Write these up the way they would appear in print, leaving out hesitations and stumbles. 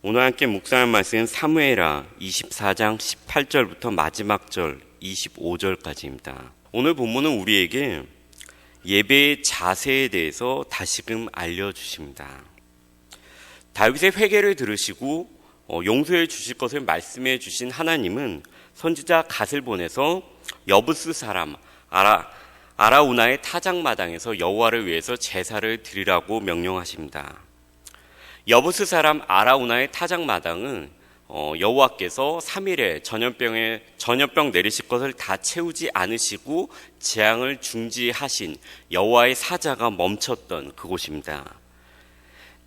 오늘 함께 묵상할 말씀은 사무엘하 24장 18절부터 마지막 절 25절까지입니다. 오늘 본문은 우리에게 예배의 자세에 대해서 다시금 알려주십니다. 다윗의 회개를 들으시고 용서해 주실 것을 말씀해 주신 하나님은 선지자 갓을 보내서 여부스 사람 아라우나의 타작마당에서 여호와를 위해서 제사를 드리라고 명령하십니다. 여부스 사람 아라우나의 타작마당은 여호와께서 3일에 전염병 내리실 것을 다 채우지 않으시고 재앙을 중지하신 여호와의 사자가 멈췄던 그곳입니다.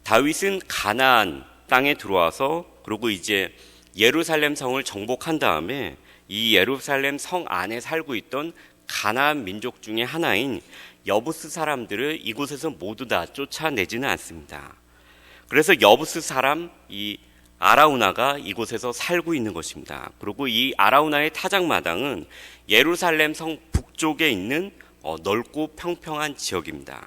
다윗은 가나안 땅에 들어와서 그리고 이제 예루살렘 성을 정복한 다음에 이 예루살렘 성 안에 살고 있던 가나안 민족 중에 하나인 여부스 사람들을 이곳에서 모두 다 쫓아내지는 않습니다. 그래서 여부스 사람 이 아라우나가 이곳에서 살고 있는 것입니다. 그리고 이 아라우나의 타작마당은 예루살렘 성 북쪽에 있는 넓고 평평한 지역입니다.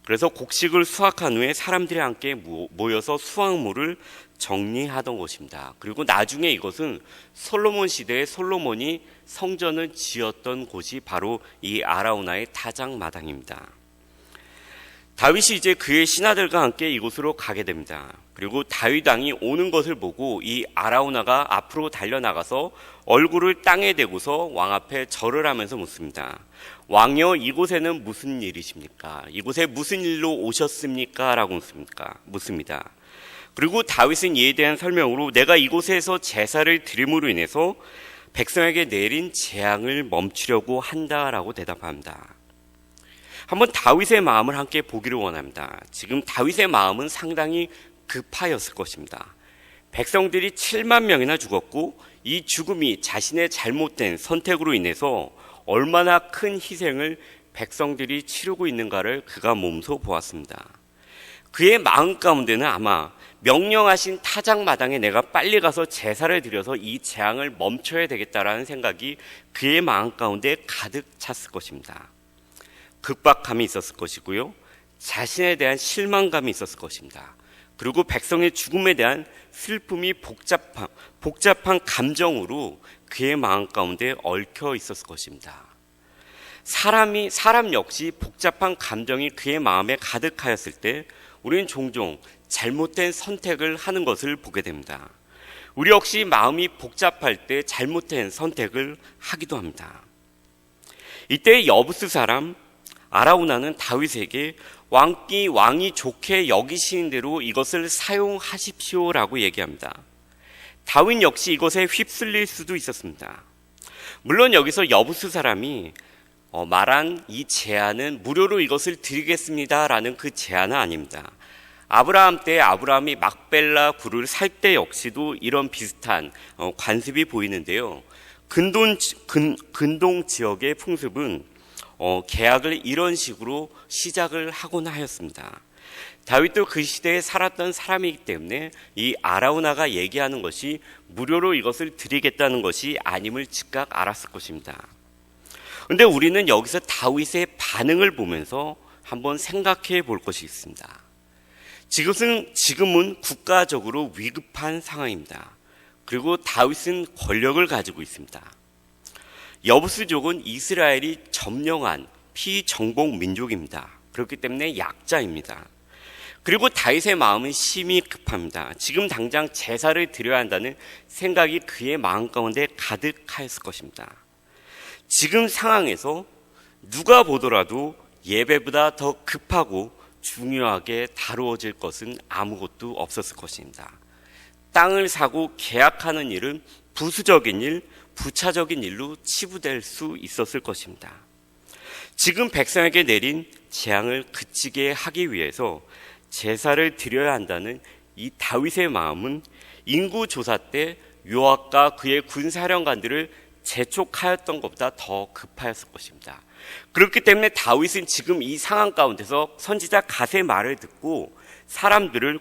그래서 곡식을 수확한 후에 사람들이 함께 모여서 수확물을 정리하던 곳입니다. 그리고 나중에 이것은 솔로몬 시대에 솔로몬이 성전을 지었던 곳이 바로 이 아라우나의 타작마당입니다. 다윗이 이제 그의 신하들과 함께 이곳으로 가게 됩니다. 그리고 다윗 왕이 오는 것을 보고 이 아라우나가 앞으로 달려나가서 얼굴을 땅에 대고서 왕 앞에 절을 하면서 묻습니다. 왕여, 이곳에는 무슨 일이십니까? 이곳에 무슨 일로 오셨습니까? 라고 묻습니다. 그리고 다윗은 이에 대한 설명으로 내가 이곳에서 제사를 드림으로 인해서 백성에게 내린 재앙을 멈추려고 한다라고 대답합니다. 한번 다윗의 마음을 함께 보기를 원합니다. 지금 다윗의 마음은 상당히 급하였을 것입니다. 백성들이 7만 명이나 죽었고 이 죽음이 자신의 잘못된 선택으로 인해서 얼마나 큰 희생을 백성들이 치르고 있는가를 그가 몸소 보았습니다. 그의 마음 가운데는 아마 명령하신 타작마당에 내가 빨리 가서 제사를 드려서 이 재앙을 멈춰야 되겠다라는 생각이 그의 마음 가운데 가득 찼을 것입니다. 급박함이 있었을 것이고요. 자신에 대한 실망감이 있었을 것입니다. 그리고 백성의 죽음에 대한 슬픔이 복잡한 감정으로 그의 마음 가운데 얽혀 있었을 것입니다. 사람 역시 복잡한 감정이 그의 마음에 가득하였을 때 우리는 종종 잘못된 선택을 하는 것을 보게 됩니다. 우리 역시 마음이 복잡할 때 잘못된 선택을 하기도 합니다. 이때 여부스 사람 아라우나는 다윗에게 왕이 좋게 여기시는 대로 이것을 사용하십시오라고 얘기합니다. 다윗 역시 이것에 휩쓸릴 수도 있었습니다. 물론 여기서 여부스 사람이 말한 이 제안은 무료로 이것을 드리겠습니다라는 그 제안은 아닙니다. 아브라함 때 아브라함이 막벨라 굴을 살 때 역시도 이런 비슷한 관습이 보이는데요. 근동 지역의 풍습은 계약을 이런 식으로 시작을 하곤 하였습니다. 다윗도 그 시대에 살았던 사람이기 때문에 이 아라우나가 얘기하는 것이 무료로 이것을 드리겠다는 것이 아님을 즉각 알았을 것입니다. 그런데 우리는 여기서 다윗의 반응을 보면서 한번 생각해 볼 것이 있습니다. 지금은 국가적으로 위급한 상황입니다. 그리고 다윗은 권력을 가지고 있습니다. 여부스족은 이스라엘이 점령한 피정복 민족입니다. 그렇기 때문에 약자입니다. 그리고 다윗의 마음은 심히 급합니다. 지금 당장 제사를 드려야 한다는 생각이 그의 마음 가운데 가득하였을 것입니다. 지금 상황에서 누가 보더라도 예배보다 더 급하고 중요하게 다루어질 것은 아무것도 없었을 것입니다. 땅을 사고 계약하는 일은 부수적인 일, 부차적인 일로 치부될 수 있었을 것입니다. 지금 백성에게 내린 재앙을 그치게 하기 위해서 제사를 드려야 한다는 이 다윗의 마음은 인구조사 때 요압과 그의 군사령관들을 재촉하였던 것보다 더 급하였을 것입니다. 그렇기 때문에 다윗은 지금 이 상황 가운데서 선지자 갓의 말을 듣고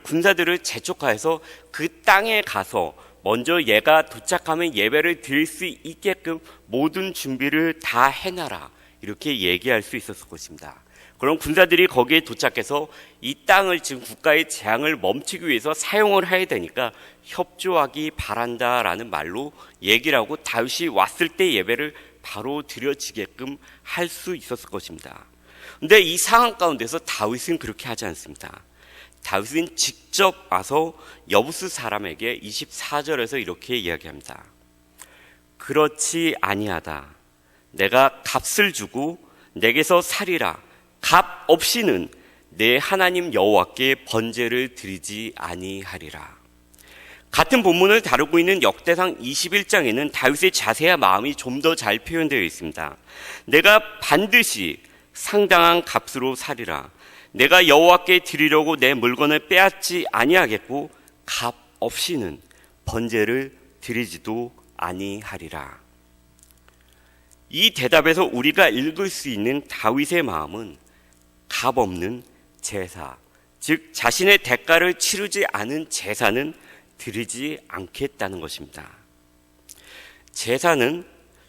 군사들을 재촉하여서 그 땅에 가서 먼저 얘가 도착하면 예배를 드릴 수 있게끔 모든 준비를 다 해놔라 이렇게 얘기할 수 있었을 것입니다. 그런 군사들이 거기에 도착해서 이 땅을 지금 국가의 재앙을 멈추기 위해서 사용을 해야 되니까 협조하기 바란다라는 말로 얘기를 하고 다윗이 왔을 때 예배를 바로 드려지게끔 할 수 있었을 것입니다. 근데 이 상황 가운데서 다윗은 그렇게 하지 않습니다. 다윗은 직접 와서 여부스 사람에게 24절에서 이렇게 이야기합니다. 그렇지 아니하다. 내가 값을 주고 내게서 살이라. 값 없이는 내 하나님 여호와께 번제를 드리지 아니하리라. 같은 본문을 다루고 있는 역대상 21장에는 다윗의 자세와 마음이 좀 더 잘 표현되어 있습니다. 내가 반드시 상당한 값으로 살이라. 내가 여호와께 드리려고 내 물건을 빼앗지 아니하겠고 값 없이는 번제를 드리지도 아니하리라. 이 대답에서 우리가 읽을 수 있는 다윗의 마음은 값 없는 제사, 즉 자신의 대가를 치르지 않은 제사는 드리지 않겠다는 것입니다. 제사는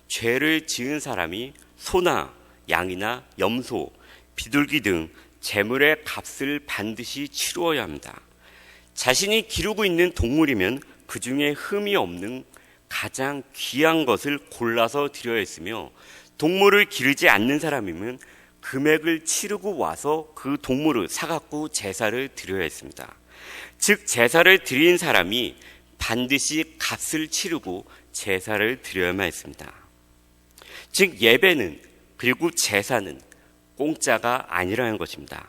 죄를 지은 사람이 소나 양이나 염소, 비둘기 등 제물의 값을 반드시 치루어야 합니다. 자신이 기르고 있는 동물이면 그 중에 흠이 없는 가장 귀한 것을 골라서 드려야 했으며, 동물을 기르지 않는 사람이면 금액을 치르고 와서 그 동물을 사갖고 제사를 드려야 했습니다. 즉 제사를 드린 사람이 반드시 값을 치르고 제사를 드려야만 했습니다. 즉 예배는 그리고 제사는 공짜가 아니라는 것입니다.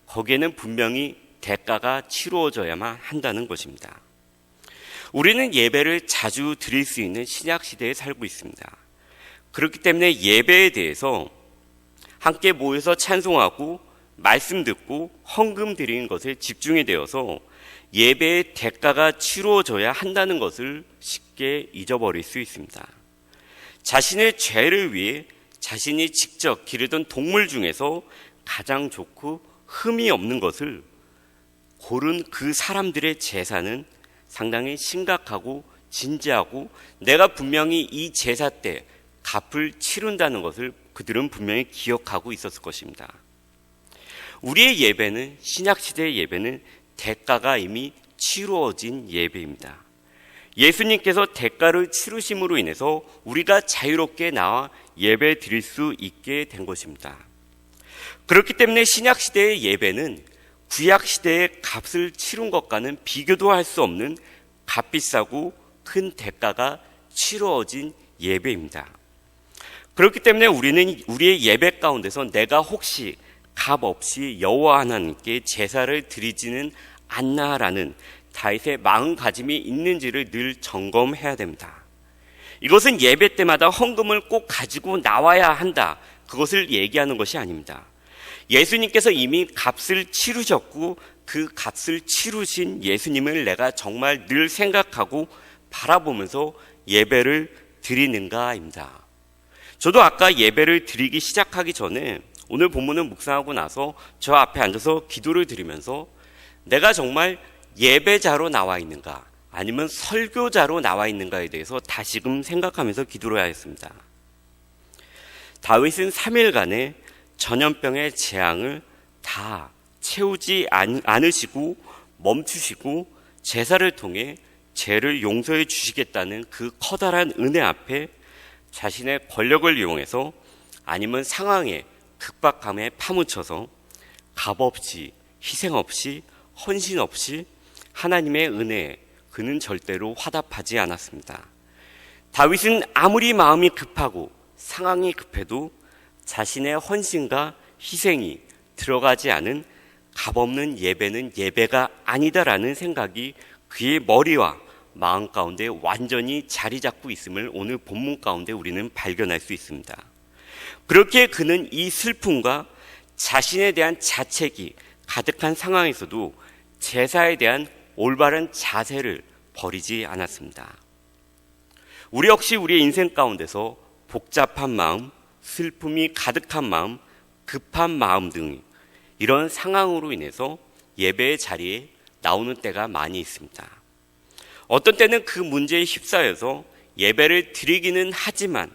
거기에는 분명히 대가가 치루어져야만 한다는 것입니다. 우리는 예배를 자주 드릴 수 있는 신약 시대에 살고 있습니다. 그렇기 때문에 예배에 대해서 함께 모여서 찬송하고 말씀 듣고 헌금 드리는 것에 집중이 되어서 예배의 대가가 치루어져야 한다는 것을 쉽게 잊어버릴 수 있습니다. 자신의 죄를 위해 자신이 직접 기르던 동물 중에서 가장 좋고 흠이 없는 것을 고른 그 사람들의 제사는 상당히 심각하고 진지하고 내가 분명히 이 제사 때 값을 치른다는 것을 그들은 분명히 기억하고 있었을 것입니다. 우리의 예배는, 신약시대의 예배는 대가가 이미 치루어진 예배입니다. 예수님께서 대가를 치르심으로 인해서 우리가 자유롭게 나와 예배 드릴 수 있게 된 것입니다. 그렇기 때문에 신약시대의 예배는 구약시대의 값을 치른 것과는 비교도 할 수 없는 값비싸고 큰 대가가 치루어진 예배입니다. 그렇기 때문에 우리는 우리의 예배 가운데서 내가 혹시 값 없이 여호와 하나님께 제사를 드리지는 않나라는 다윗의 마음가짐이 있는지를 늘 점검해야 됩니다. 이것은 예배 때마다 헌금을 꼭 가지고 나와야 한다, 그것을 얘기하는 것이 아닙니다. 예수님께서 이미 값을 치르셨고 그 값을 치르신 예수님을 내가 정말 늘 생각하고 바라보면서 예배를 드리는가입니다. 저도 아까 예배를 드리기 시작하기 전에 오늘 본문을 묵상하고 나서 저 앞에 앉아서 기도를 드리면서 내가 정말 예배자로 나와 있는가 아니면 설교자로 나와 있는가에 대해서 다시금 생각하면서 기도를 하였습니다. 다윗은 3일간의 전염병의 재앙을 다 채우지 않으시고 멈추시고 제사를 통해 죄를 용서해 주시겠다는 그 커다란 은혜 앞에 자신의 권력을 이용해서 아니면 상황의 급박함에 파묻혀서 값없이, 희생 없이, 헌신 없이 하나님의 은혜에 그는 절대로 화답하지 않았습니다. 다윗은 아무리 마음이 급하고 상황이 급해도 자신의 헌신과 희생이 들어가지 않은 값없는 예배는 예배가 아니다라는 생각이 그의 머리와 마음 가운데 완전히 자리 잡고 있음을 오늘 본문 가운데 우리는 발견할 수 있습니다. 그렇게 그는 이 슬픔과 자신에 대한 자책이 가득한 상황에서도 제사에 대한 올바른 자세를 버리지 않았습니다. 우리 역시 우리의 인생 가운데서 복잡한 마음, 슬픔이 가득한 마음, 급한 마음 등 이런 상황으로 인해서 예배의 자리에 나오는 때가 많이 있습니다. 어떤 때는 그 문제에 휩싸여서 예배를 드리기는 하지만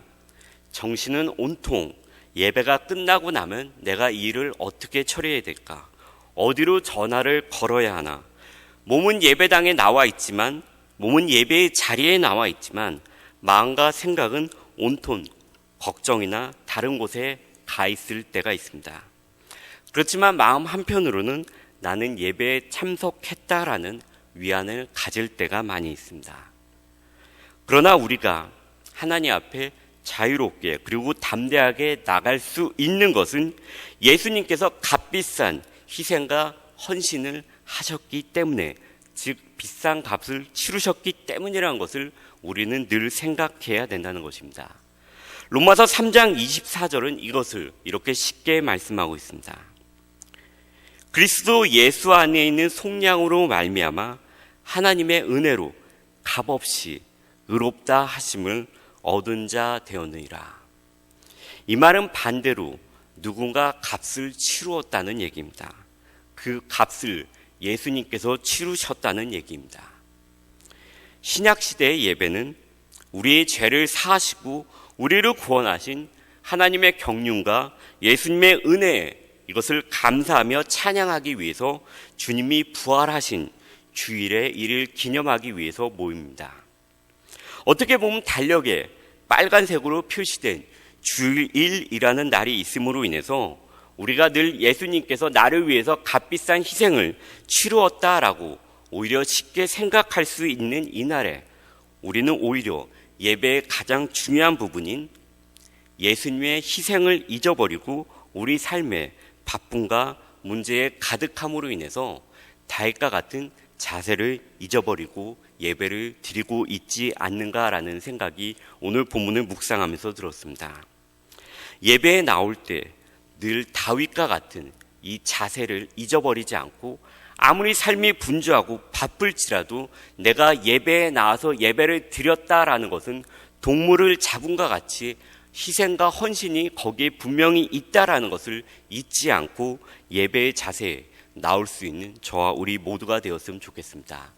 정신은 온통 예배가 끝나고 나면 내가 이 일을 어떻게 처리해야 될까? 어디로 전화를 걸어야 하나? 몸은 예배당에 나와 있지만, 몸은 예배의 자리에 나와 있지만 마음과 생각은 온통 걱정이나 다른 곳에 가 있을 때가 있습니다. 그렇지만 마음 한편으로는 나는 예배에 참석했다라는 위안을 가질 때가 많이 있습니다. 그러나 우리가 하나님 앞에 자유롭게 그리고 담대하게 나갈 수 있는 것은 예수님께서 값비싼 희생과 헌신을 하셨기 때문에, 즉 비싼 값을 치르셨기 때문이라는 것을 우리는 늘 생각해야 된다는 것입니다. 로마서 3장 24절은 이것을 이렇게 쉽게 말씀하고 있습니다. 그리스도 예수 안에 있는 속량으로 말미암아 하나님의 은혜로 값없이 의롭다 하심을 얻은 자 되었느니라. 이 말은 반대로 누군가 값을 치루었다는 얘기입니다. 그 값을 예수님께서 치르셨다는 얘기입니다. 신약시대의 예배는 우리의 죄를 사하시고 우리를 구원하신 하나님의 경륜과 예수님의 은혜, 이것을 감사하며 찬양하기 위해서 주님이 부활하신 주일의 일을 기념하기 위해서 모입니다. 어떻게 보면 달력에 빨간색으로 표시된 주일이라는 날이 있음으로 인해서 우리가 늘 예수님께서 나를 위해서 값비싼 희생을 치루었다라고 오히려 쉽게 생각할 수 있는 이 날에 우리는 오히려 예배의 가장 중요한 부분인 예수님의 희생을 잊어버리고 우리 삶의 바쁨과 문제에 가득함으로 인해서 다윗과 같은 자세를 잊어버리고 예배를 드리고 있지 않는가라는 생각이 오늘 본문을 묵상하면서 들었습니다. 예배에 나올 때 늘 다윗과 같은 이 자세를 잊어버리지 않고 아무리 삶이 분주하고 바쁠지라도 내가 예배에 나와서 예배를 드렸다라는 것은 동물을 잡음과 같이 희생과 헌신이 거기에 분명히 있다라는 것을 잊지 않고 예배의 자세에 나올 수 있는 저와 우리 모두가 되었으면 좋겠습니다.